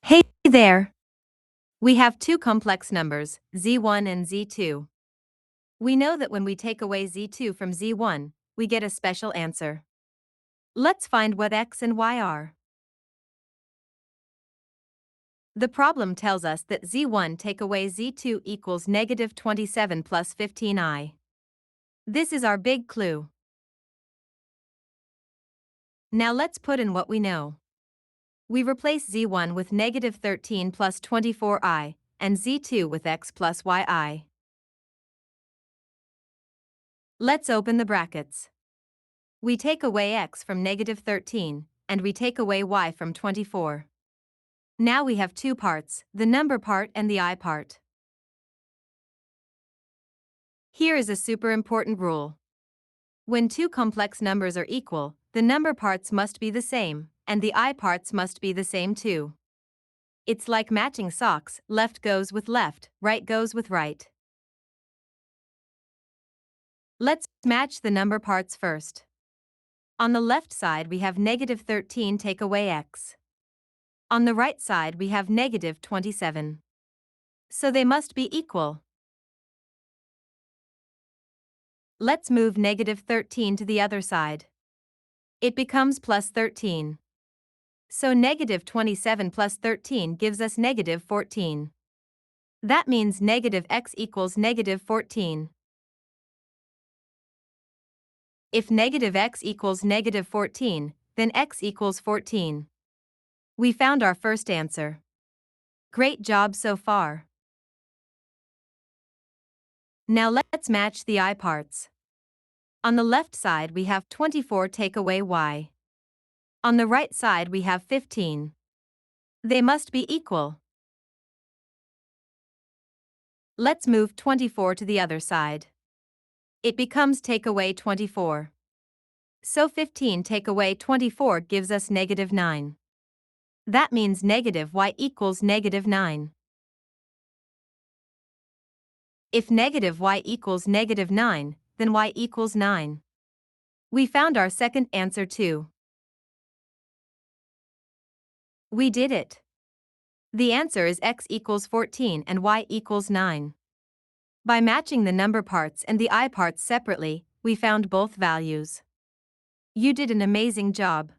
Hey there! We have two complex numbers, z1 and z2. We know that when we take away z2 from z1, we get a special answer. Let's find what x and y are. The problem tells us that z1 take away z2 equals negative 27 plus 15i. This is our big clue. Now let's put in what we know. We replace z1 with negative 13 plus 24i, and z2 with x plus yi. Let's open the brackets. We take away x from negative 13, and we take away y from 24. Now we have two parts, the number part and the I part. Here is a super important rule. When two complex numbers are equal, the number parts must be the same, and the I parts must be the same too. It's like matching socks, left goes with left, right goes with right. Let's match the number parts first. On the left side we have negative 13 take away x. On the right side we have negative 27. So they must be equal. Let's move negative 13 to the other side. It becomes plus 13. So negative 27 plus 13 gives us negative 14. That means negative x equals negative 14. If negative x equals negative 14, then x equals 14. We found our first answer. Great job so far. Now let's match the I parts. On the left side we have 24 take away y. On the right side we have 15. They must be equal. Let's move 24 to the other side. It becomes take away 24. So 15 take away 24 gives us negative 9. That means negative y equals negative 9. If negative y equals negative 9, then y equals 9. We found our second answer too. We did it. The answer is x equals 14 and y equals 9. By matching the number parts and the I parts separately, we found both values. You did an amazing job.